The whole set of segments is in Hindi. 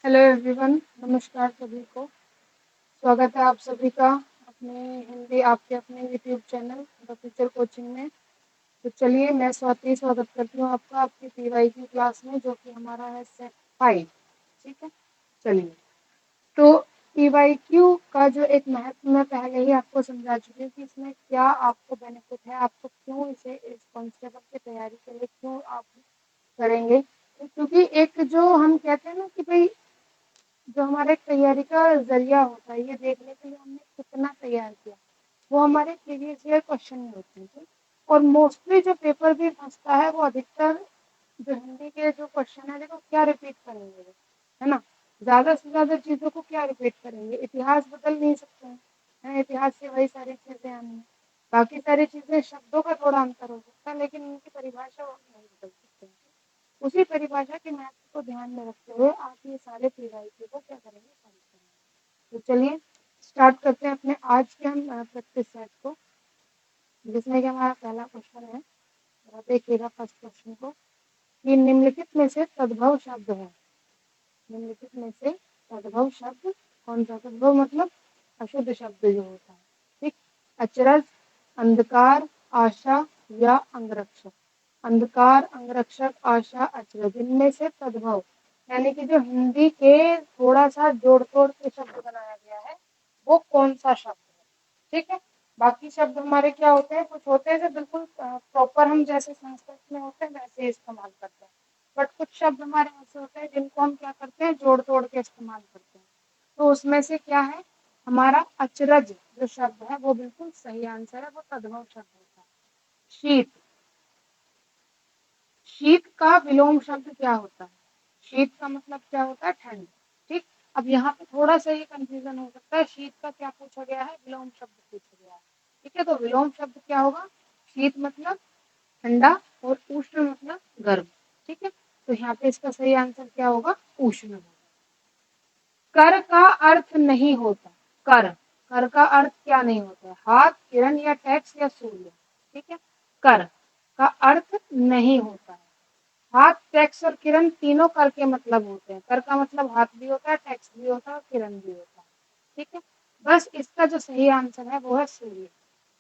हेलो एवरीवन, नमस्कार सभी को। स्वागत है आप सभी का अपने हिंदी आपके अपने YouTube channel the future coaching में। तो चलिए, मैं स्वाति स्वागत करती हूँ आपका आपकी पीवाई की क्लास में, जो कि हमारा है सेट 5। ठीक है, चलिए। तो पीवाईक्यू का जो एक महत्व मैं पहले ही आपको समझा चुकी हूँ कि इसमें क्या आपको बेनिफिट है, आपको क्यों इसे इस कॉन्सेप्ट की तैयारी के लिए क्यों आप करेंगे। क्योंकि एक जो हम कहते हैं ना कि भाई, जो हमारे तैयारी का जरिया होता है, ये देखने के लिए हमने कितना तैयार किया, वो हमारे प्रीवियस ईयर क्वेश्चन में होते हैं। और मोस्टली जो पेपर भी फंसता है वो अधिकतर जो हिंदी के जो क्वेश्चन है, देखो क्या रिपीट करेंगे वो, है ना। ज्यादा से ज्यादा चीजों को क्या रिपीट करेंगे, इतिहास बदल नहीं सकते हैं, है, इतिहास से वही सारी चीजें आनी है। बाकी सारी चीजें शब्दों का थोड़ा अंतर हो सकता है, लेकिन उनकी परिभाषा नहीं बदल सकते हैं। उसी परिभाषा के महत्व को ध्यान में रखते हुए आप ये सारे पीवाईक्यू को क्या करेंगे, सॉल्व करेंगे। तो चलिए स्टार्ट करते हैं अपने आज के हम प्रैक्टिस सेट को, जिसमें कि हमारा पहला क्वेश्चन है। आप देखिएगा फर्स्ट क्वेश्चन को कि निम्नलिखित में से तद्भव शब्द है। निम्नलिखित में से तद्भव शब्द कौन सा। तद्भव मतलब अशुद्ध शब्द जो होता है, ठीक। अचरज, अंधकार, आशा या अंगरक्षक। अंधकार, अंगरक्षक, आशा, अचरज, इनमें से तद्भव यानी कि जो हिंदी के थोड़ा सा जोड़ तोड़ के शब्द बनाया गया है, वो कौन सा शब्द है। ठीक है, बाकी शब्द हमारे क्या होते हैं, कुछ होते हैं जो बिल्कुल प्रॉपर हम जैसे संस्कृत में होते हैं वैसे इस्तेमाल करते हैं, बट कुछ शब्द हमारे ऐसे होते हैं जिनको हम क्या करते हैं, जोड़ तोड़ के इस्तेमाल करते हैं। तो उसमें से क्या है, हमारा अचरज जो शब्द है वो बिल्कुल सही आंसर है, वो तद्भव शब्द होता है। शीत, शीत का विलोम शब्द क्या होता है। शीत का मतलब क्या होता है, ठंड। ठीक, अब यहाँ पे थोड़ा सा ये कंफ्यूजन हो सकता है, शीत का क्या पूछा गया है, विलोम शब्द पूछा गया है। ठीक है, तो विलोम शब्द क्या होगा, शीत मतलब ठंडा और उष्ण मतलब गर्म। ठीक है, तो यहाँ पे इसका सही आंसर क्या होगा, उष्ण होगा। कर का अर्थ नहीं होता। कर, कर का अर्थ क्या नहीं होता है, हाथ, किरण या टैक्स या सूर्य। ठीक है, कर का अर्थ नहीं होता है। हाथ, टैक्स और किरण तीनों कर के मतलब होते हैं। कर का मतलब हाथ भी होता है, टैक्स भी होता है और किरण भी होता है। ठीक है, बस इसका जो सही आंसर है वो है सूर्य।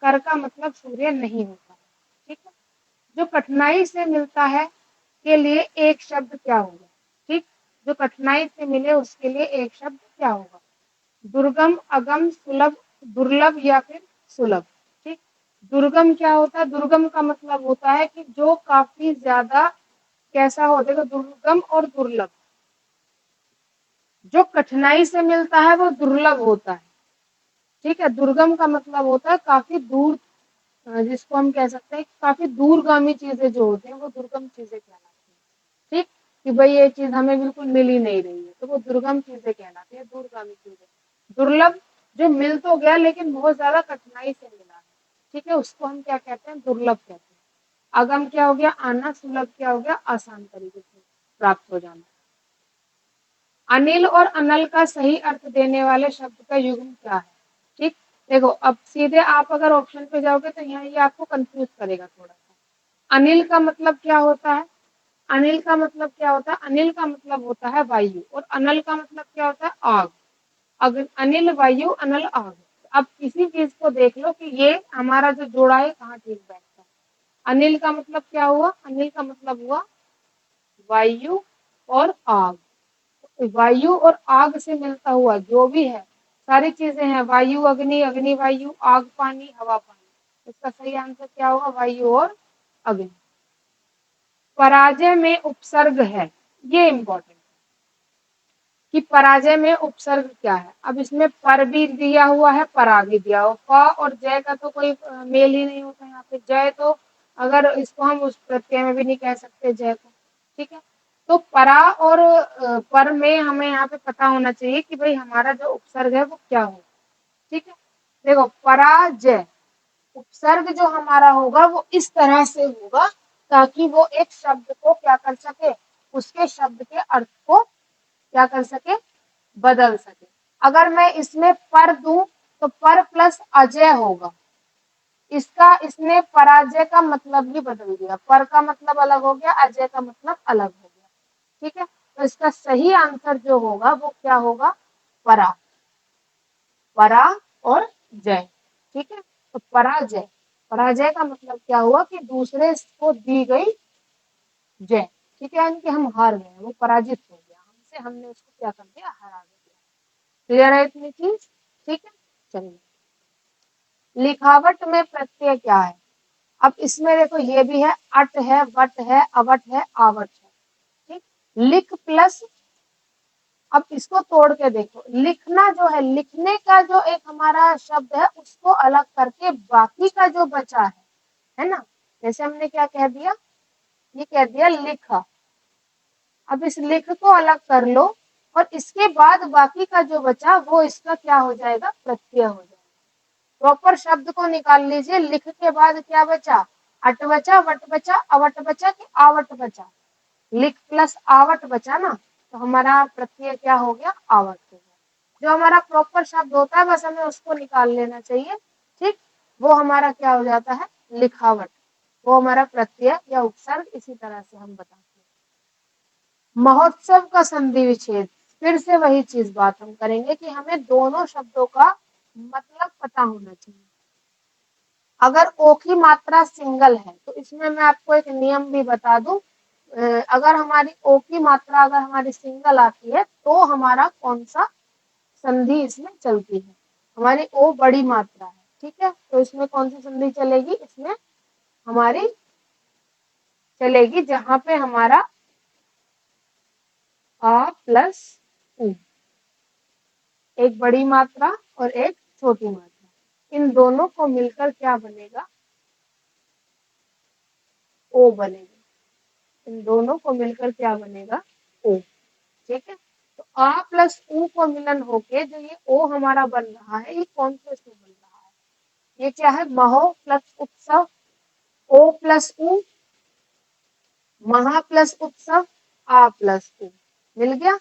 कर का मतलब सूर्य नहीं होता। ठीक है, जो कठिनाई से मिलता है के लिए एक शब्द क्या होगा। ठीक, जो कठिनाई से मिले उसके लिए एक शब्द क्या होगा। दुर्गम, अगम, सुलभ, दुर्लभ या फिर सुलभ। ठीक, दुर्गम क्या होता है, दुर्गम का मतलब होता है कि जो काफी ज्यादा कैसा हो, देखो दुर्गम और दुर्लभ, जो कठिनाई से मिलता है वो दुर्लभ होता है। ठीक है, दुर्गम का मतलब होता है काफी दूर, जिसको हम कह सकते हैं काफी दूरगामी चीजें जो होती हैं वो दुर्गम चीजें कहलाती हैं। ठीक, कि भाई ये चीज हमें बिल्कुल मिल ही नहीं रही है, तो वो दुर्गम चीजें कहलाती है, दूरगामी चीजें। दुर्लभ, जो मिल तो गया लेकिन बहुत ज्यादा कठिनाई से मिला है, ठीक है, उसको हम क्या कहते हैं, दुर्लभ कहते हैं। अगम क्या हो गया, आना, सुलभ क्या हो गया, आसान तरीके से प्राप्त हो जाना। अनिल और अनल का सही अर्थ देने वाले शब्द का युग्म क्या है। ठीक, देखो अब सीधे आप अगर ऑप्शन पे जाओगे तो यहाँ ये आपको कंफ्यूज करेगा थोड़ा सा। अनिल का मतलब क्या होता है, अनिल का मतलब क्या होता है, अनिल का मतलब होता है वायु, और अनल का मतलब क्या होता है, आग। अगर अनिल, वायु, अनल, आग। अब इसी चीज को देख लो कि ये हमारा जो जोड़ा है कहाँ ठीक बैठता है। अनिल का मतलब क्या हुआ, अनिल का मतलब हुआ वायु और आग। वायु और आग से मिलता हुआ जो भी है, सारी चीजें हैं, वायु अग्नि, अग्नि वायु, आग पानी, हवा पानी। इसका सही आंसर क्या होगा, वायु और अग्नि। पराजय में उपसर्ग है, ये इंपॉर्टेंट कि पराजय में उपसर्ग क्या है। अब इसमें पर भी दिया हुआ है, परा भी दिया हुआ, प और जय का तो कोई मेल ही नहीं होता यहाँ पे। जय तो अगर इसको हम उस प्रत्यय में भी नहीं कह सकते जय को। ठीक है, तो परा और पर में हमें यहाँ पे पता होना चाहिए कि भाई हमारा जो उपसर्ग है वो क्या हो। ठीक है, देखो पराजय, उपसर्ग जो हमारा होगा वो इस तरह से होगा ताकि वो एक शब्द को क्या कर सके, उसके शब्द के अर्थ को क्या कर सके, बदल सके। अगर मैं इसमें पर दूं तो पर प्लस अजय होगा, इसका इसने पराजय का मतलब भी बदल दिया, पर का मतलब अलग हो गया, अजय का मतलब अलग हो गया। ठीक है, तो इसका सही आंसर जो होगा वो क्या होगा, परा, परा और जय। ठीक है, तो पराजय, पराजय का मतलब क्या हुआ कि दूसरे को दी गई जय। ठीक है, यानी कि हम हार गए, वो पराजित हो गया हमसे, हमने उसको क्या कर दिया, हरा दिया। क्लियर है इतनी चीज? ठीक है, चलिए लिखावट में प्रत्यय क्या है। अब इसमें देखो ये भी है, अट है, वट है, अवट है, आवट है। ठीक, लिख प्लस, अब इसको तोड़ के देखो, लिखना जो है, लिखने का जो एक हमारा शब्द है उसको अलग करके बाकी का जो बचा है ना, जैसे हमने क्या कह दिया, ये कह दिया लिखा। अब इस लिख को अलग कर लो और इसके बाद बाकी का जो बचा वो इसका क्या हो जाएगा, प्रत्यय हो जाएगा। प्रॉपर शब्द को निकाल लीजिए, लिख के बाद क्या बचा, अट बचा, वट बचा, अवट बचा कि आवट बचा, लिख प्लस आवट बचा ना, तो हमारा प्रत्यय क्या हो गया, आवट हो गया। जो हमारा प्रॉपर शब्द होता है बस हमें उसको निकाल लेना चाहिए। ठीक, वो हमारा क्या हो जाता है, लिखावट, वो हमारा प्रत्यय या उपसर्ग, इसी तरह से हम बताते हैं। महोत्सव का संधि विच्छेद, फिर से वही चीज बात हम करेंगे कि हमें दोनों शब्दों का मतलब पता होना चाहिए। अगर ओ की मात्रा सिंगल है तो इसमें मैं आपको एक नियम भी बता दूं, अगर हमारी ओ की मात्रा अगर हमारी सिंगल आती है तो हमारा कौन सा संधि इसमें चलती है, हमारी ओ बड़ी मात्रा है। ठीक है, तो इसमें कौन सी संधि चलेगी, इसमें हमारी चलेगी जहां पे हमारा आ प्लस उ, एक बड़ी मात्रा और एक छोटी मात्रा, इन दोनों को मिलकर क्या बनेगा, ओ बनेगा। इन दोनों को मिलकर क्या बनेगा, ओ। ठीक है, तो आ प्लस उ को मिलन होके जो ये ओ हमारा बन रहा है, ये कौन से से बन रहा है, ये क्या है, महो प्लस उत्सव, ओ प्लस उ, महा प्लस उत्सव, आ प्लस उ, मिल गया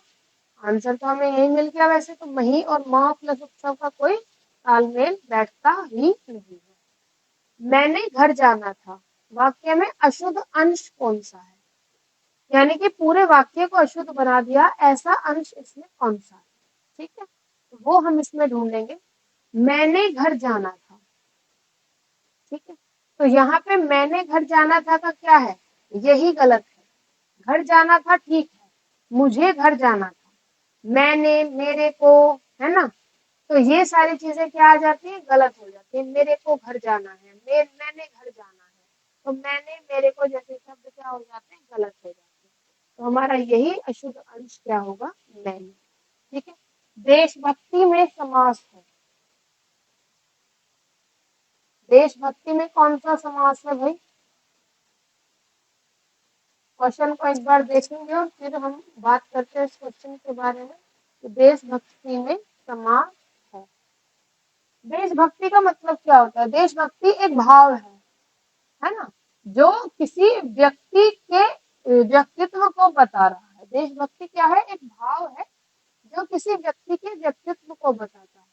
आंसर। तो हमें यही मिल गया। वैसे तो मही और महा प्लस उत्सव का कोई तालमेल बैठता ही नहीं है। मैंने घर जाना था, वाक्य में अशुद्ध अंश कौन सा है, यानी कि पूरे वाक्य को अशुद्ध बना दिया, ऐसा अंश इसमें कौन सा है। ठीक है, तो वो हम इसमें ढूंढेंगे। मैंने घर जाना था, ठीक है, तो यहाँ पे मैंने घर जाना था का क्या है, यही गलत है। घर जाना था ठीक है, मुझे घर जाना था, मैंने, मेरे को, है ना, तो ये सारी चीजें क्या आ जाती है, गलत हो जाती है। मेरे को घर जाना है, मैंने घर जाना है, तो मैंने मेरे को जैसे शब्द क्या हो जाते हैं, गलत हो जाते हैं। तो हमारा यही अशुद्ध अंश क्या होगा, मैंने। ठीक है, देशभक्ति में समास है, देशभक्ति में कौन सा समास है भाई, क्वेश्चन को एक बार देखेंगे और फिर हम बात करते हैं इस क्वेश्चन के बारे में कि देशभक्ति में समास है। देशभक्ति का मतलब क्या होता है, देशभक्ति एक भाव है ना, जो किसी व्यक्ति के व्यक्तित्व को बता रहा है। देशभक्ति क्या है, एक भाव है जो किसी व्यक्ति के व्यक्तित्व को बताता है।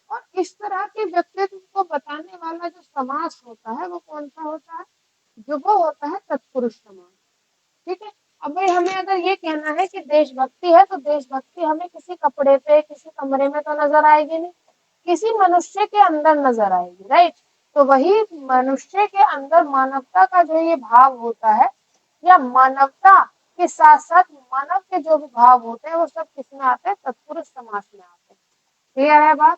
और इस तरह के व्यक्तित्व को बताने वाला जो समास होता है वो कौन सा होता है, जो वो होता है तत्पुरुष समास। ठीक है, अब भाई हमें अगर ये कहना है कि देशभक्ति है, तो देशभक्ति हमें किसी कपड़े पे, किसी कमरे में तो नजर आएगी नहीं, किसी मनुष्य के अंदर नजर आएगी, राइट। तो वही मनुष्य के अंदर मानवता का जो ये भाव होता है, या मानवता के साथ साथ मानव के जो भी भाव होते हैं वो सब किसमें आते हैं, तत्पुरुष समास में आते हैं। क्लियर है बात।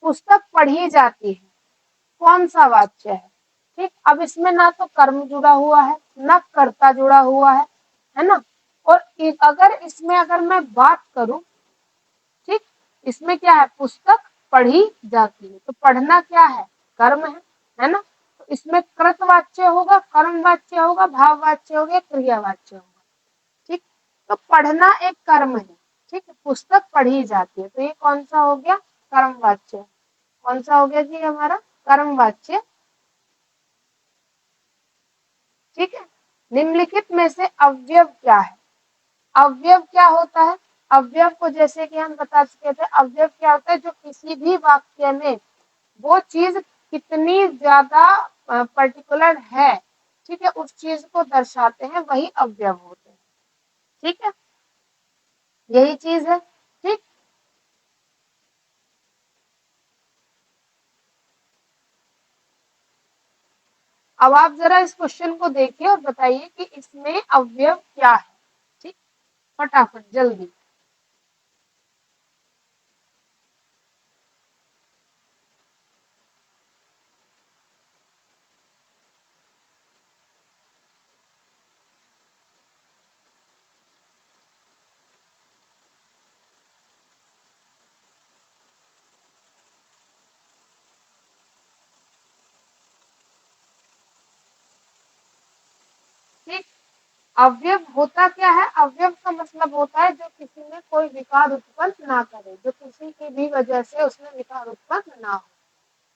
पुस्तक पढ़ी जाती है, कौन सा वाच्य है। ठीक, अब इसमें ना तो कर्म जुड़ा हुआ है, ना कर्ता जुड़ा हुआ है ना। और अगर इसमें अगर मैं बात करूं, ठीक, इसमें क्या है, पुस्तक पढ़ी जाती है, तो पढ़ना क्या है, कर्म है ना। तो इसमें कृतवाच्य होगा, कर्म वाच्य होगा, भाव वाच्य होगा, क्रिया वाच्य होगा। ठीक, तो पढ़ना एक कर्म है, ठीक, पुस्तक पढ़ी जाती है, तो ये कौन सा हो गया, कर्म वाच्य। कौन सा हो गया जी हमारा, कर्म वाच्य। ठीक है, निम्नलिखित में से अवयव क्या है। अवयव क्या होता है, अवयव को जैसे कि हम बता चुके थे, अवयव क्या होता है, जो किसी भी वाक्य में वो चीज कितनी ज्यादा पर्टिकुलर है, ठीक है, उस चीज को दर्शाते हैं, वही अवयव होते हैं। ठीक है, यही चीज है। ठीक, अब आप जरा इस क्वेश्चन को देखिए और बताइए कि इसमें अवयव क्या है। ठीक, फटाफट जल्दी। ठीक, अवयव होता क्या है? अवयव का मतलब होता है जो किसी में कोई विकार उत्पन्न ना करे, जो किसी की भी वजह से उसमें विकार उत्पन्न ना हो।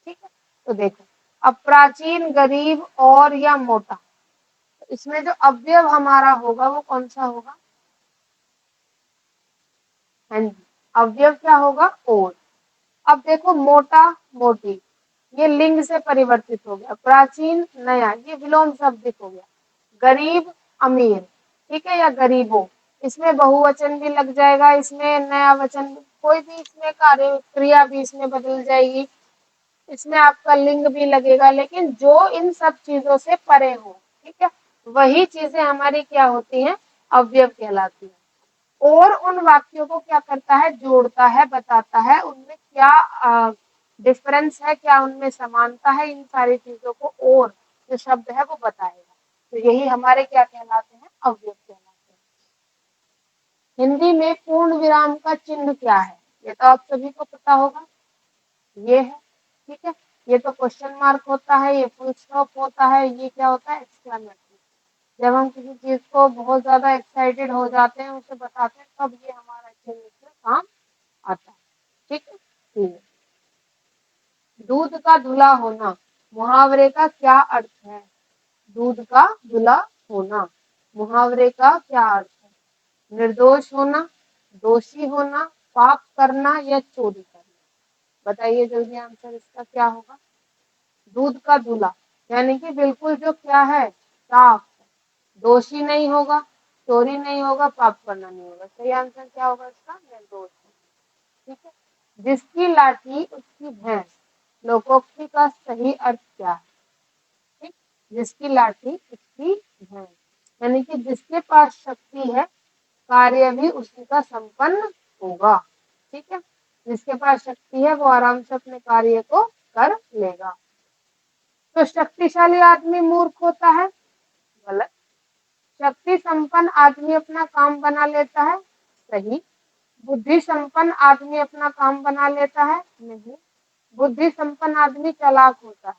ठीक है, तो देखो, अब प्राचीन, गरीब और या मोटा, इसमें जो अवयव हमारा होगा वो कौन सा होगा? हाँ जी, अवयव क्या होगा? और। अब देखो, मोटा, मोटी, ये लिंग से परिवर्तित हो गया। प्राचीन, नया, ये विलोम शब्दिक हो गया। गरीब, अमीर, ठीक है, या गरीबों, इसमें बहुवचन भी लग जाएगा, इसमें नया वचन, कोई भी इसमें कार्य क्रिया भी इसमें बदल जाएगी, इसमें आपका लिंग भी लगेगा, लेकिन जो इन सब चीजों से परे हो, ठीक है, वही चीजें हमारी क्या होती हैं? अवयव कहलाती हैं। और उन वाक्यों को क्या करता है? जोड़ता है, बताता है उनमें क्या डिफरेंस है, क्या उनमें समानता है, इन सारी चीजों को और जो शब्द है वो बताएगा। तो यही हमारे क्या कहलाते हैं? अवयव कहलाते हैं। हिंदी में पूर्ण विराम का चिन्ह क्या है? ये तो आप सभी को पता होगा, ये है। ठीक है, ये तो क्वेश्चन मार्क होता है, ये फुल स्टॉप होता है, ये क्या होता है? एक्सक्लेमेटरी। जब हम किसी चीज को बहुत ज्यादा एक्साइटेड हो जाते हैं, उसे बताते हैं, तब ये हमारा चिन्ह इसमें काम आता है। ठीक है, दूध का धुला होना, मुहावरे का क्या अर्थ है? दूध का धुला होना, मुहावरे का क्या अर्थ है? निर्दोष होना, दोषी होना, पाप करना या चोरी करना? बताइए जल्दी, आंसर इसका क्या होगा? दूध का धुला, यानी कि बिल्कुल जो क्या है? साफ, दोषी नहीं होगा, चोरी नहीं होगा, पाप करना नहीं होगा। सही आंसर क्या होगा इसका? निर्दोष। ठीक है, जिसकी लाठी उसकी भैंस, लोकोक्ति का सही अर्थ क्या है? ठीक, जिसकी लाठी उसकी भैंस, यानी कि जिसके पास शक्ति है, कार्य भी उसी का संपन्न होगा। ठीक है, जिसके पास शक्ति है वो आराम से अपने कार्य को कर लेगा। तो शक्तिशाली आदमी मूर्ख होता है? गलत। शक्ति संपन्न आदमी अपना काम बना लेता है? सही। बुद्धि संपन्न आदमी अपना काम बना लेता है? नहीं। बुद्धि संपन्न आदमी चालाक होता है?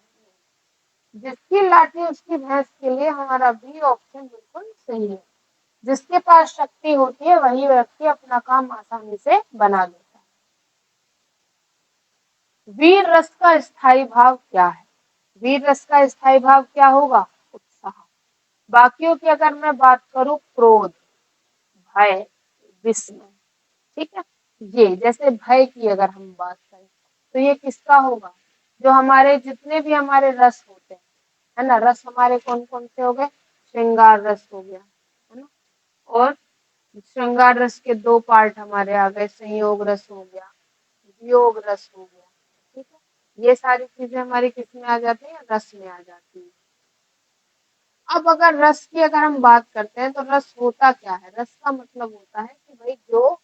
जिसकी लाठी उसकी भैंस के लिए हमारा बी ऑप्शन बिल्कुल सही है। जिसके पास शक्ति होती है वही व्यक्ति अपना काम आसानी से बना लेता है। वीर रस का स्थायी भाव क्या है? वीर रस का स्थायी भाव क्या होगा? उत्साह। बाकियों की अगर मैं बात करूं, क्रोध, भय, विस्मय। ठीक है, ये जैसे भय की अगर हम बात करें तो ये किसका होगा? जो हमारे जितने भी हमारे रस होते हैं, है ना, रस हमारे कौन कौन से हो गए? श्रृंगार रस हो गया, है ना, और श्रृंगार रस के दो पार्ट हमारे आ गए, संयोग रस हो गया, वियोग रस हो गया। ठीक है, ये सारी चीजें हमारी किस में आ जाती है? रस में आ जाती है। अब अगर रस की अगर हम बात करते हैं तो रस होता क्या है? रस का मतलब होता है कि भाई जो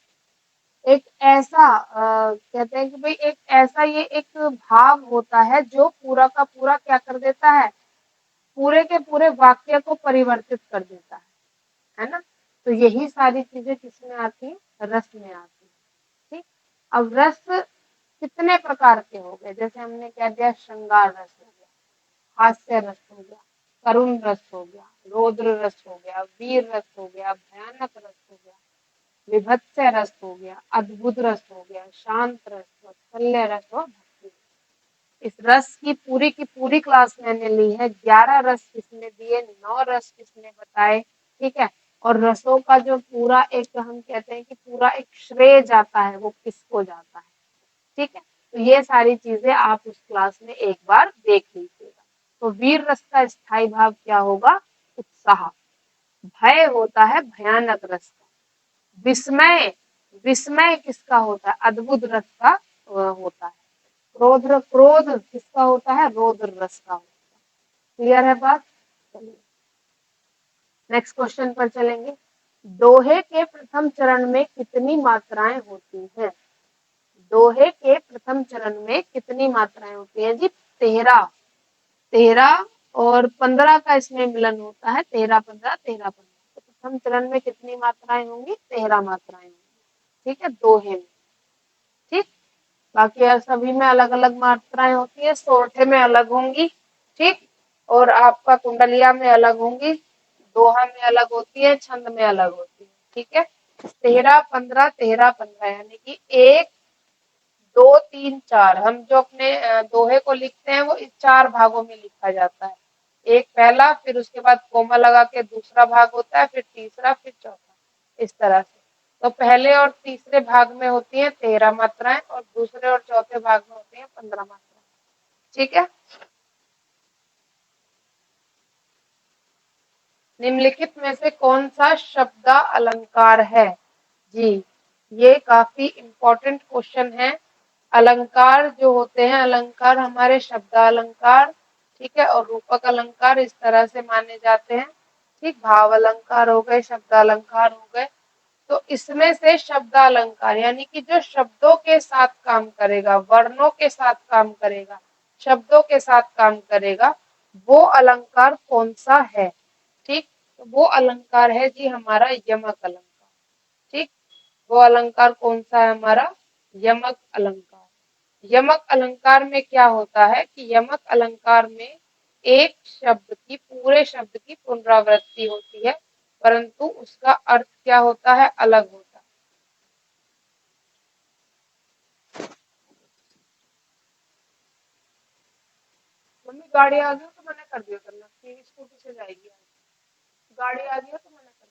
एक ऐसा कहते हैं कि भाई एक ऐसा ये एक भाव होता है जो पूरा का पूरा क्या कर देता है? पूरे के पूरे वाक्य को परिवर्तित कर देता है ना। तो यही सारी चीजें किसमें आती है? रस में आती है। ठीक, अब रस कितने प्रकार के हो गए? जैसे हमने कह दिया, श्रृंगार रस हो गया, हास्य रस हो गया, करुण रस हो गया, रौद्र रस हो गया, वीर रस हो गया, भयानक रस हो गया, विभत्स रस हो गया, अद्भुत रस हो गया, शांत रस, वात्सल्य रस और भक्ति। इस रस की पूरी क्लास मैंने ली है। 11 रस किसने दिए, 9 रस किसने बताए। ठीक है, और रसों का जो पूरा एक हम कहते हैं कि पूरा एक श्रेय जाता है, वो किसको जाता है। ठीक है, तो ये सारी चीजें आप उस क्लास में एक बार देख लीजिएगा। तो वीर रस का स्थायी भाव क्या होगा? उत्साह। भय होता है भयानक रस का, विस्मय, विस्मय किसका होता है? अद्भुत रस का होता है। क्रोध, क्रोध किसका होता है? रौद्र रस का होता है। क्लियर है बात? चलिए नेक्स्ट क्वेश्चन पर चलेंगे। दोहे के प्रथम चरण में कितनी मात्राएं होती हैं? दोहे के प्रथम चरण में कितनी मात्राएं होती हैं जी? 13। 13 और 15 का इसमें मिलन होता है। 13 15 13 15। तो प्रथम चरण में कितनी मात्राएं होंगी? 13 मात्राएं होंगी। ठीक है, दोहे में। ठीक, बाकी यार सभी में अलग अलग मात्राएं होती है। सोरठे में अलग होंगी, ठीक, और आपका कुंडलिया में अलग होंगी, दोहा में अलग होती है, छंद में अलग होती है। ठीक है, 13 15 13 15 यानी कि 1 2 3 4। हम जो अपने दोहे को लिखते हैं वो इस 4 भागों में लिखा जाता है। एक पहला, फिर उसके बाद कोमा लगा के दूसरा भाग होता है, फिर तीसरा, फिर चौथा, इस तरह से। तो पहले और तीसरे भाग में होती है 13 मात्राएं और दूसरे और चौथे भाग में होती है 15 मात्राएं। ठीक है, निम्नलिखित में से कौन सा शब्दा अलंकार है? जी, ये काफी इंपॉर्टेंट क्वेश्चन है। अलंकार जो होते हैं, अलंकार हमारे शब्दा अलंकार, ठीक है, और रूपक अलंकार इस तरह से माने जाते हैं। ठीक, भाव अलंकार हो गए, शब्द अलंकार हो गए। तो इसमें से शब्द अलंकार यानी कि जो शब्दों के साथ काम करेगा, वर्णों के साथ काम करेगा, शब्दों के साथ काम करेगा, वो अलंकार कौन सा है? ठीक, तो वो अलंकार है जी हमारा यमक अलंकार। ठीक, वो अलंकार कौन सा है? हमारा यमक अलंकार। यमक अलंकार में क्या होता है कि यमक अलंकार में एक शब्द की, पूरे शब्द की पुनरावृत्ति होती है, परंतु उसका अर्थ क्या होता है? अलग होता है। मम्मी गाड़ी आ गई हो तो मना कर दिया करना कि स्कूटी से जाएगी। गाड़ी आ गई हो तो मना कर दिया।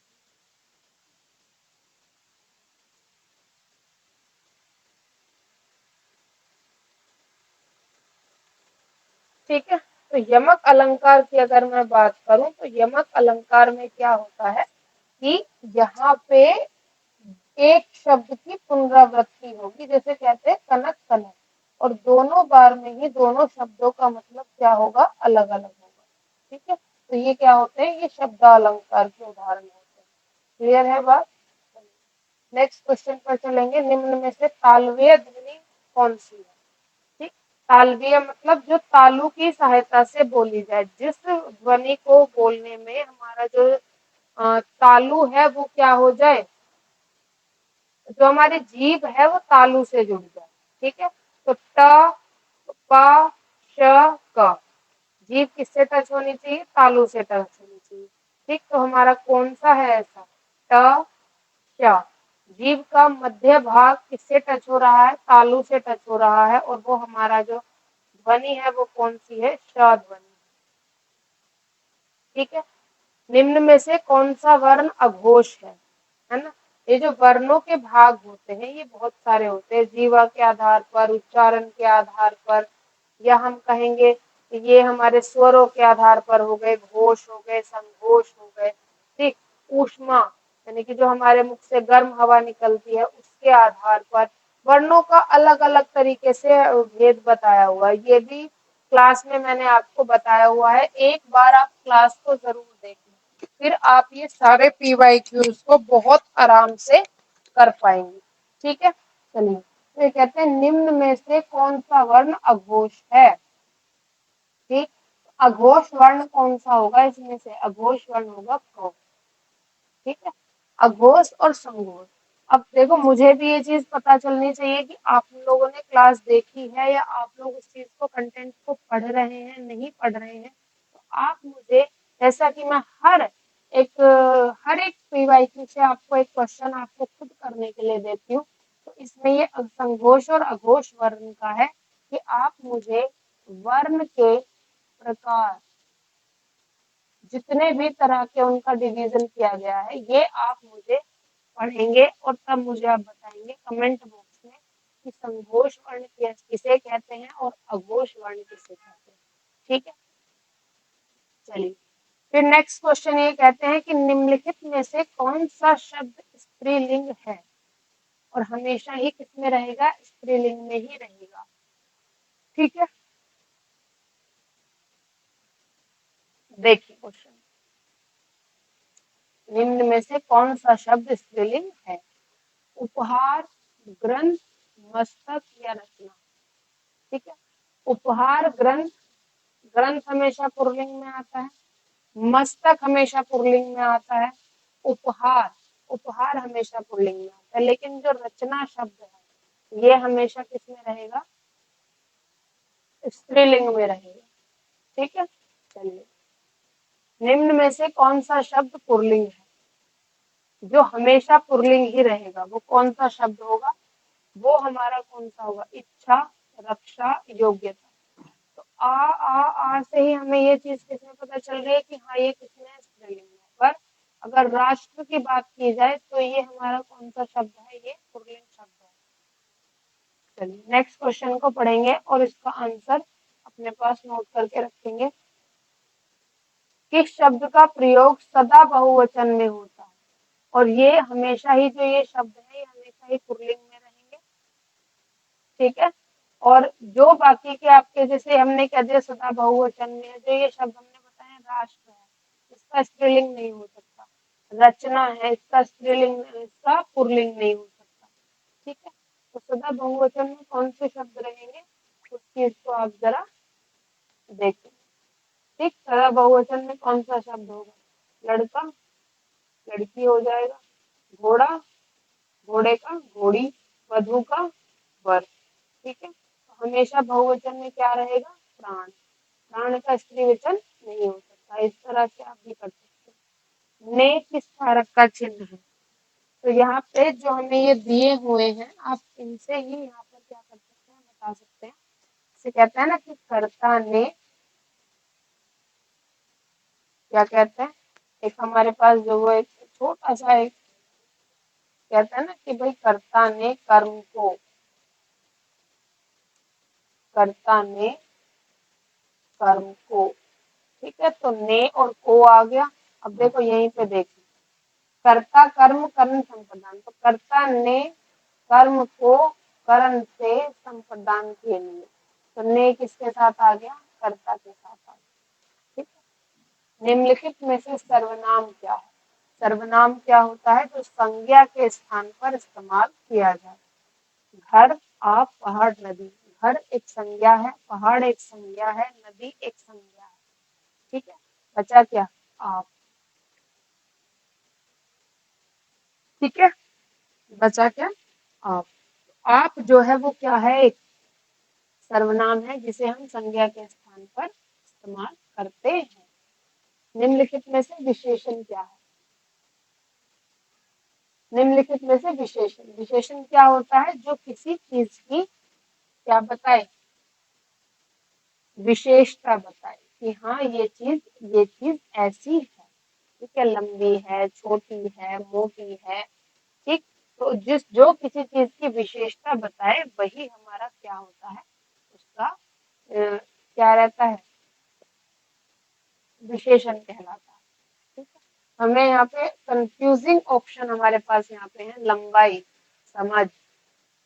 ठीक है, तो यमक अलंकार की अगर मैं बात करूं तो यमक अलंकार में क्या होता है कि यहाँ पे एक शब्द की पुनरावृत्ति होगी। जैसे कहते हैं कनक कनक, और दोनों बार में ही दोनों शब्दों का मतलब क्या होगा? अलग अलग होगा। ठीक है, तो ये क्या होते हैं? ये शब्द अलंकार के उदाहरण होते हैं। क्लियर है बात? नेक्स्ट क्वेश्चन पर चलेंगे। निम्न में से तालव्य ध्वनि कौन सी है? ठीक, तालव्य मतलब जो तालु की सहायता से बोली जाए, जिस ध्वनि को बोलने में हमारा जो तालु है वो क्या हो जाए, जो हमारी जीभ है वो तालु से जुड़ जाए। ठीक है, तो ट प श क, जीभ किससे टच होनी चाहिए? तालु से टच होनी चाहिए। ठीक, तो हमारा कौन सा है ऐसा? ट श, जीभ का मध्य भाग किससे टच हो रहा है? तालु से टच हो रहा है, और वो हमारा जो ध्वनि है वो कौन सी है? श ध्वनि। ठीक है, निम्न में से कौन सा वर्ण अघोष है ना? ये जो वर्णों के भाग होते हैं ये बहुत सारे होते हैं, जीवा के आधार पर, उच्चारण के आधार पर, या हम कहेंगे ये हमारे स्वरों के आधार पर हो गए, घोष हो गए, संघोष हो गए। ठीक, ऊष्मा यानी कि जो हमारे मुख से गर्म हवा निकलती है उसके आधार पर वर्णों का अलग अलग तरीके से भेद बताया हुआ है। ये भी क्लास में मैंने आपको बताया हुआ है, एक बार आप क्लास को जरूर देखें, फिर आप ये सारे PYQs को बहुत आराम से कर पाएंगे। ठीक है, चलिए, तो ये कहते हैं निम्न में से कौन सा वर्ण अघोष है? ठीक, अघोष वर्ण कौन सा होगा इसमें से? अघोष वर्ण होगा क। ठीक है, अघोष और संघोष। अब देखो, मुझे भी ये चीज पता चलनी चाहिए कि आप लोगों ने क्लास देखी है या आप लोग उस चीज को, कंटेंट को पढ़ रहे हैं, नहीं पढ़ रहे हैं। तो आप मुझे, जैसा कि मैं हर एक PYQ से आपको एक क्वेश्चन आपको खुद करने के लिए देती हूँ, तो इसमें ये संघोष और अघोष वर्ण का है कि आप मुझे वर्ण के प्रकार, जितने भी तरह के उनका डिवीजन किया गया है, ये आप मुझे पढ़ेंगे और तब मुझे आप बताएंगे कमेंट बॉक्स में कि संघोष वर्ण किसे कहते हैं और अघोष वर्ण किसे कहते हैं। ठीक है, चलिए, फिर नेक्स्ट क्वेश्चन ये कहते हैं कि निम्नलिखित में से कौन सा शब्द स्त्रीलिंग है और हमेशा ही किसमें रहेगा, स्त्रीलिंग में ही रहेगा। ठीक है, देखिए क्वेश्चन, निम्न में से कौन सा शब्द स्त्रीलिंग है? उपहार, ग्रंथ, मस्तक या रचना। ठीक है, उपहार, ग्रंथ, ग्रंथ हमेशा पुल्लिंग में आता है, मस्तक हमेशा पुल्लिंग में आता है, उपहार, उपहार हमेशा पुल्लिंग में आता है, लेकिन जो रचना शब्द है ये हमेशा किसमें रहेगा, स्त्रीलिंग में रहेगा। ठीक है, चलिए, निम्न में से कौन सा शब्द पुल्लिंग है, जो हमेशा पुल्लिंग ही रहेगा, वो कौन सा शब्द होगा, वो हमारा कौन सा होगा, इच्छा, रक्षा, योग्यता। तो आ से ही हमें ये चीज किसमें पता चल रही है कि हाँ ये किसमें है, स्त्रीलिंग में। पर अगर राष्ट्र की बात की जाए तो ये हमारा कौन सा शब्द है, ये पुल्लिंग शब्द है। चलिए नेक्स्ट क्वेश्चन को पढ़ेंगे और इसका आंसर अपने पास नोट करके रखेंगे। किस शब्द का प्रयोग सदा बहुवचन में होता है, और ये हमेशा ही जो ये शब्द है ये हमेशा ही पुल्लिंग में रहेंगे। ठीक है, और जो बाकी के आपके जैसे हमने कह दिया सदा बहुवचन में, जो ये शब्द हमने बताया राष्ट्र है, इसका स्त्रीलिंग नहीं हो सकता, रचना है इसका स्त्रीलिंग, इसका पुल्लिंग नहीं हो सकता। ठीक है, तो सदा बहुवचन में कौन से शब्द रहेंगे उस चीज को आप जरा देखें। ठीक, सदा बहुवचन में कौन सा शब्द होगा, लड़का, लड़की हो जाएगा, घोड़ा, घोड़े का घोड़ी, वधु का वर। ठीक है, तो हमेशा बहुवचन में क्या रहेगा, प्राण, प्राण का स्त्रीवचन नहीं हो सकता। इस तरह से आप भी कर सकते हैं। ने किस कारक का चिन्ह है, तो यहाँ पे जो हमें ये दिए हुए हैं आप इनसे ही यहाँ पर क्या कर सकते हैं, बता सकते हैं। इसे कहते हैं ना कि कर्ता ने, क्या कहते हैं, एक हमारे पास जो वो एक छोटा सा एक कहते हैं ना कि भाई कर्ता ने कर्म को, कर्ता ने कर्म को। ठीक है, तो ने और को आ गया। अब देखो यहीं पे देखो, कर्ता कर्म करण संप्रदान, तो कर्ता ने कर्म को करण से संप्रदान के लिए, तो ने किसके साथ आ गया, कर्ता के साथ आ गया। ठीक है, निम्नलिखित में से सर्वनाम क्या है, सर्वनाम क्या होता है, जो संज्ञा के स्थान पर इस्तेमाल किया जाए। घर, आप, पहाड़, नदी। घर एक संज्ञा है, पहाड़ एक संज्ञा है, नदी एक संज्ञा है। ठीक है, बचा क्या, आप। ठीक है, बचा क्या, आप। आप जो है वो क्या है, एक सर्वनाम है जिसे हम संज्ञा के स्थान पर इस्तेमाल करते हैं। निम्नलिखित में से विशेषण क्या है, निम्नलिखित में से विशेषण, विशेषण क्या होता है, जो किसी चीज की क्या बताए, विशेषता बताए कि हाँ ये चीज ऐसी है। ठीक है, लंबी है, छोटी है, मोटी है। ठीक, तो जिस जो किसी चीज की विशेषता बताए वही हमारा क्या होता है, उसका क्या रहता है, विशेषण कहलाता है। ठीक है, हमें यहाँ पे कंफ्यूजिंग ऑप्शन हमारे पास यहाँ पे है, लंबाई, समझ,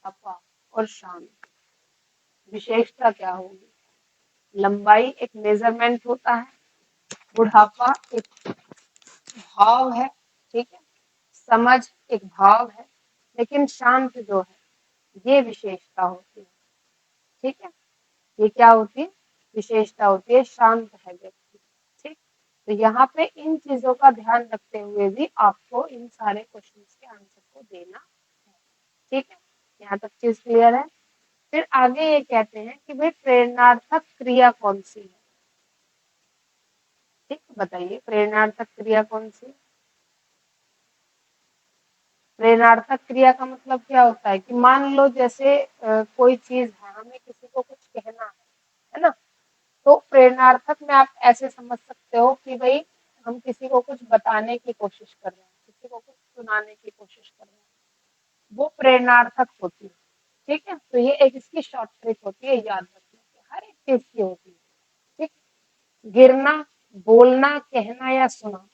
अफा और शान। विशेषता क्या होगी, लंबाई एक मेजरमेंट होता है, बुढ़ापा एक भाव है। ठीक है, समझ एक भाव है, लेकिन शांत जो है ये विशेषता होती है। ठीक है, ये क्या होती है, विशेषता होती है, शांत है व्यक्ति। ठीक, तो यहाँ पे इन चीजों का ध्यान रखते हुए भी आपको इन सारे क्वेश्चंस के आंसर को देना है। ठीक है, यहाँ तक चीज क्लियर है। फिर आगे ये कहते हैं कि भाई प्रेरणार्थक क्रिया कौन सी है। ठीक, बताइए प्रेरणार्थक क्रिया कौन सी। प्रेरणार्थक क्रिया का मतलब क्या होता है कि मान लो जैसे कोई चीज है, हमें किसी को कुछ कहना है ना, तो प्रेरणार्थक में आप ऐसे समझ सकते हो कि भाई हम किसी को कुछ बताने की कोशिश कर रहे हैं, किसी को कुछ सुनाने की कोशिश कर रहे हैं, वो प्रेरणार्थक होती है। ठीक है, तो ये एक इसकी शॉर्ट ट्रिक होती है, याद रखने की हर एक चीज की होती है। ठीक, गिरना, बोलना, कहना या सुना,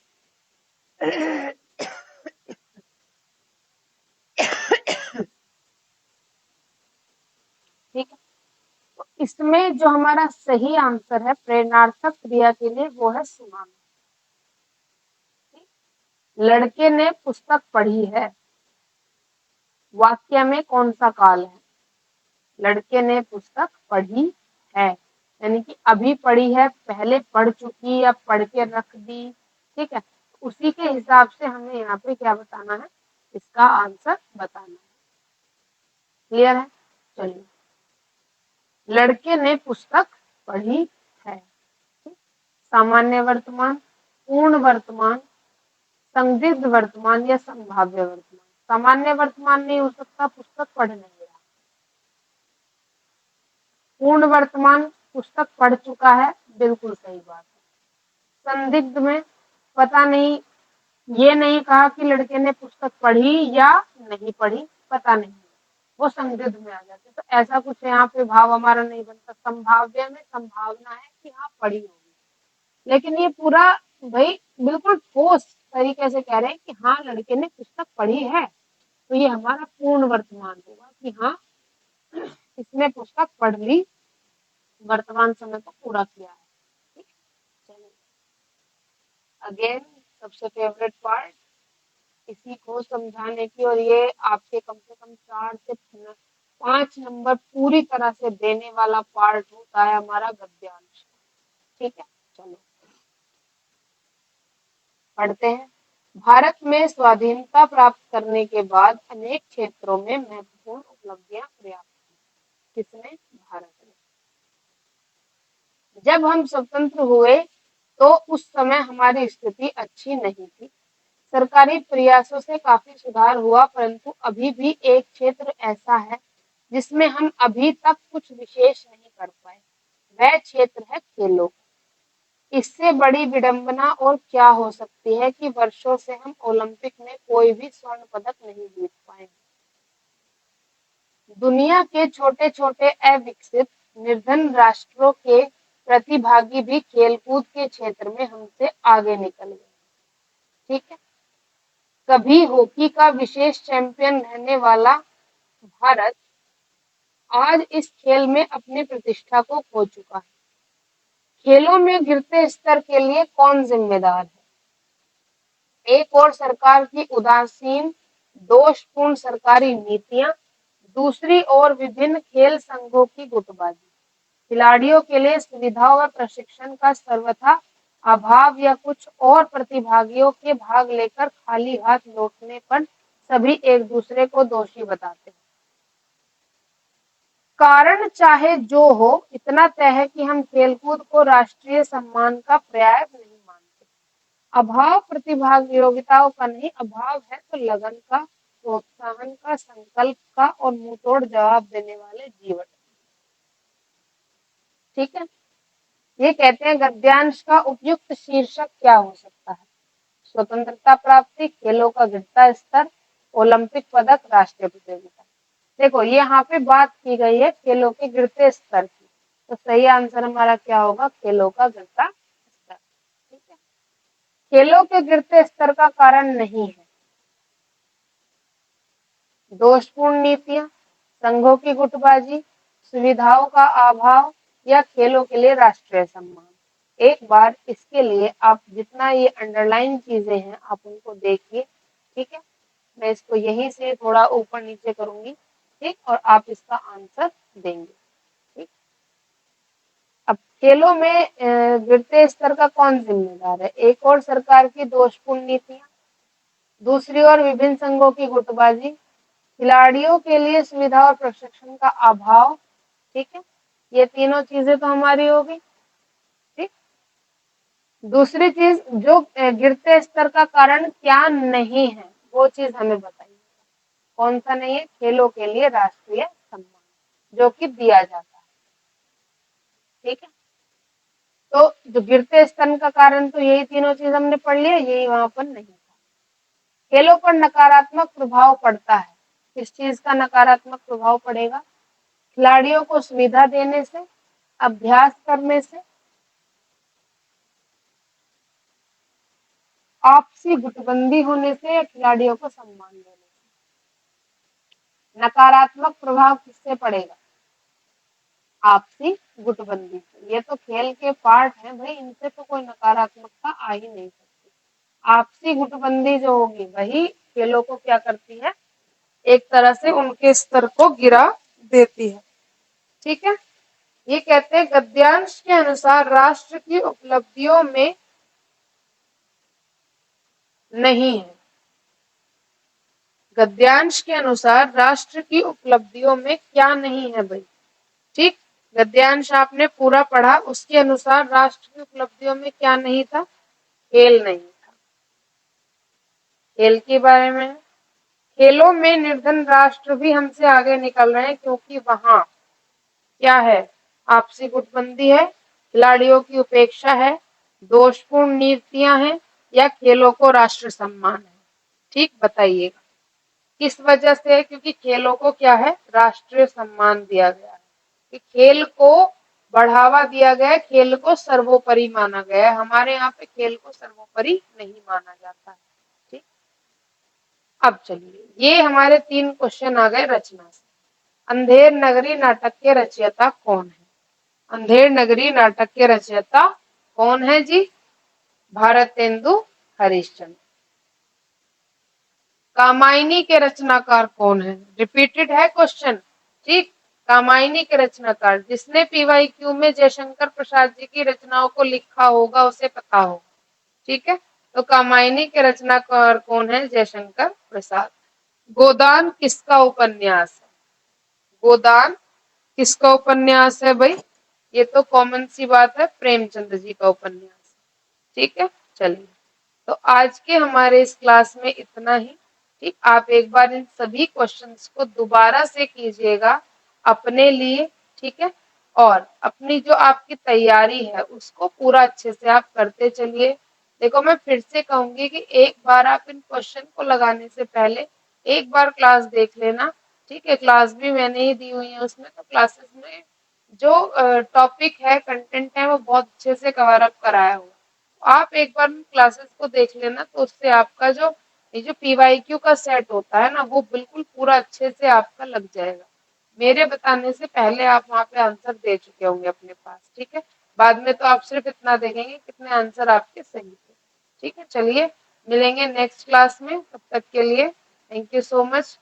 इसमें जो हमारा सही आंसर है प्रेरणार्थक क्रिया के लिए वो है सुनाना। लड़के ने पुस्तक पढ़ी है, वाक्य में कौन सा काल है? लड़के ने पुस्तक पढ़ी है यानी कि अभी पढ़ी है, पहले पढ़ चुकी या पढ़ के रख दी। ठीक है, उसी के हिसाब से हमें यहाँ पे क्या बताना है, इसका आंसर बताना है। क्लियर है? चलिए, लड़के ने पुस्तक पढ़ी है। सामान्य वर्तमान, पूर्ण वर्तमान, संदिग्ध वर्तमान या संभाव्य वर्तमान? सामान्य वर्तमान नहीं हो सकता, पुस्तक पढ़ नहीं रहा। पूर्ण वर्तमान, पुस्तक पढ़ चुका है, बिल्कुल सही बात है। संदिग्ध में पता नहीं, ये नहीं कहा कि लड़के ने पुस्तक पढ़ी या नहीं पढ़ी, पता नहीं, वो संदिग्ध में आ जाते। तो ऐसा कुछ यहाँ पे भाव हमारा नहीं बनता। संभाव्य में संभावना है कि हाँ पढ़ी होगी, लेकिन ये पूरा भाई बिल्कुल ठोस तरीके से कह रहे हैं कि हाँ लड़के ने पुस्तक पढ़ी है, तो ये हमारा पूर्ण वर्तमान होगा कि हाँ इसने पुस्तक पढ़ ली, वर्तमान समय को पूरा किया है। ठीक, चलिए अगेन सबसे फेवरेट पार्ट, इसी को समझाने की, और ये आपके कम से कम 4 से 5 नंबर पूरी तरह से देने वाला पार्ट होता है हमारा गद्यांश। ठीक है, चलो पढ़ते हैं। भारत में स्वाधीनता प्राप्त करने के बाद अनेक क्षेत्रों में महत्वपूर्ण उपलब्धियां प्राप्त की। किसने? भारत ने। जब हम स्वतंत्र हुए तो उस समय हमारी स्थिति अच्छी नहीं थी। सरकारी प्रयासों से काफी सुधार हुआ, परंतु अभी भी एक क्षेत्र ऐसा है जिसमें हम अभी तक कुछ विशेष नहीं कर पाए। वह क्षेत्र है खेलों। इससे बड़ी विडंबना और क्या हो सकती है कि वर्षों से हम ओलंपिक में कोई भी स्वर्ण पदक नहीं जीत पाए। दुनिया के छोटे छोटे अविकसित निर्धन राष्ट्रों के प्रतिभागी भी खेलकूद के क्षेत्र में हमसे आगे निकल गए। ठीक है, कभी हॉकी का विशेष चैंपियन रहने वाला भारत आज इस खेल में अपनी प्रतिष्ठा को खो चुका है। खेलों में गिरते स्तर के लिए कौन जिम्मेदार है? एक और सरकार की उदासीन दोषपूर्ण सरकारी नीतियां, दूसरी ओर विभिन्न खेल संघों की गुटबाजी, खिलाड़ियों के लिए सुविधाओं व प्रशिक्षण का सर्वथा अभाव या कुछ और प्रतिभागियों के भाग लेकर खाली हाथ लौटने पर सभी एक दूसरे को दोषी बताते हैं। कारण चाहे जो हो, इतना तय है कि हम खेलकूद को राष्ट्रीय सम्मान का पर्याय नहीं मानते। अभाव प्रतिभागियों का नहीं, अभाव है तो लगन का, प्रोत्साहन का, संकल्प का और मुंहतोड़ जवाब देने वाले जीवन। ठीक है, ये कहते हैं गद्यांश का उपयुक्त शीर्षक क्या हो सकता है? स्वतंत्रता प्राप्ति, खेलों का गिरता स्तर, ओलंपिक पदक, राष्ट्रीय प्रतियोगिता। देखो ये यहाँ पे बात की गई है खेलों के गिरते स्तर की, तो सही आंसर हमारा क्या होगा? खेलों का गिरता स्तर। ठीक है, खेलों के गिरते स्तर का कारण नहीं है दोषपूर्ण नीतियां, संघों की गुटबाजी, सुविधाओं का अभाव या खेलों के लिए राष्ट्रीय सम्मान। एक बार इसके लिए आप जितना ये अंडरलाइन चीजें हैं आप उनको देखिए। ठीक है, मैं इसको यहीं से थोड़ा ऊपर नीचे करूंगी। ठीक, और आप इसका आंसर देंगे। ठीक, अब खेलों में गिरते स्तर का कौन जिम्मेदार है? एक और सरकार की दोषपूर्ण नीतियां, दूसरी ओर विभिन्न संघों की गुटबाजी, खिलाड़ियों के लिए सुविधा और प्रशिक्षण का अभाव। ठीक है, ये तीनों चीजें तो हमारी होगी। ठीक, दूसरी चीज जो गिरते स्तर का कारण क्या नहीं है वो चीज हमें बताइए। कौन सा नहीं है? खेलों के लिए राष्ट्रीय सम्मान जो कि दिया जाता है। ठीक है, तो जो गिरते स्तर का कारण तो यही तीनों चीज हमने पढ़ लिया, यही वहां पर नहीं था। खेलों पर नकारात्मक प्रभाव पड़ता है। किस चीज का नकारात्मक प्रभाव पड़ेगा? खिलाड़ियों को सुविधा देने से, अभ्यास करने से, आपसी गुटबंदी होने से या खिलाड़ियों को सम्मान देने से। नकारात्मक प्रभाव किससे पड़ेगा? आपसी गुटबंदी से। ये तो खेल के पार्ट है भाई, इनसे तो कोई नकारात्मकता आ ही नहीं सकती। आपसी गुटबंदी जो होगी वही खेलों को क्या करती है, एक तरह से उनके स्तर को गिरा देती है। ठीक है, ये कहते हैं गद्यांश के अनुसार राष्ट्र की उपलब्धियों में नहीं है। गद्यांश के अनुसार राष्ट्र की उपलब्धियों में क्या नहीं है भाई। ठीक, गद्यांश आपने पूरा पढ़ा, उसके अनुसार राष्ट्र की उपलब्धियों में क्या नहीं था, खेल नहीं था। खेल के बारे में, खेलों में निर्धन राष्ट्र भी हमसे आगे निकल रहे हैं, क्योंकि वहां क्या है, आपसी गुटबंदी है, खिलाड़ियों की उपेक्षा है, दोषपूर्ण नीतियां हैं, या खेलों को राष्ट्र सम्मान है। ठीक, बताइएगा किस वजह से, क्योंकि खेलों को क्या है, राष्ट्रीय सम्मान दिया गया है, कि खेल को बढ़ावा दिया गया है, खेल को सर्वोपरि माना गया है। हमारे यहाँ पे खेल को सर्वोपरि नहीं माना जाता है। ठीक, अब चलिए, ये हमारे 3 क्वेश्चन आ गए रचना से। अंधेर नगरी नाटक के रचयिता कौन है? अंधेर नगरी नाटक के रचयिता कौन है जी? भारतेंदु हरिश्चंद्र। कामायनी के रचनाकार कौन है? रिपीटेड है क्वेश्चन। ठीक, कामायनी के रचनाकार, जिसने पीवाईक्यू में जयशंकर प्रसाद जी की रचनाओं को लिखा होगा उसे पता होगा। ठीक है, तो कामायनी के रचनाकार कौन है? जयशंकर प्रसाद। गोदान किसका उपन्यास है? गोदान किसका उपन्यास है भाई? ये तो कॉमन सी बात है, प्रेमचंद जी का उपन्यास। ठीक है, चलिए, तो आज के हमारे इस क्लास में इतना ही। ठीक, आप एक बार इन सभी क्वेश्चंस को दोबारा से कीजिएगा अपने लिए। ठीक है, और अपनी जो आपकी तैयारी है उसको पूरा अच्छे से आप करते चलिए। देखो, मैं फिर से कहूंगी कि एक बार आप इन क्वेश्चन को लगाने से पहले एक बार क्लास देख लेना। ठीक है, क्लास भी मैंने ही दी हुई है, उसमें तो क्लासेस में जो टॉपिक है, कंटेंट है, वो बहुत अच्छे से कवर अप कराया हुआ। आप एक बार क्लासेस को देख लेना, तो उससे आपका जो ये जो पीवाईक्यू का सेट होता है ना, वो बिल्कुल पूरा अच्छे से आपका लग जाएगा। मेरे बताने से पहले आप वहां पे आंसर दे चुके होंगे अपने पास। ठीक है, बाद में तो आप सिर्फ इतना देखेंगे कितने आंसर आपके सही थे। ठीक है, चलिए, मिलेंगे नेक्स्ट क्लास में, तब तक के लिए थैंक यू सो मच।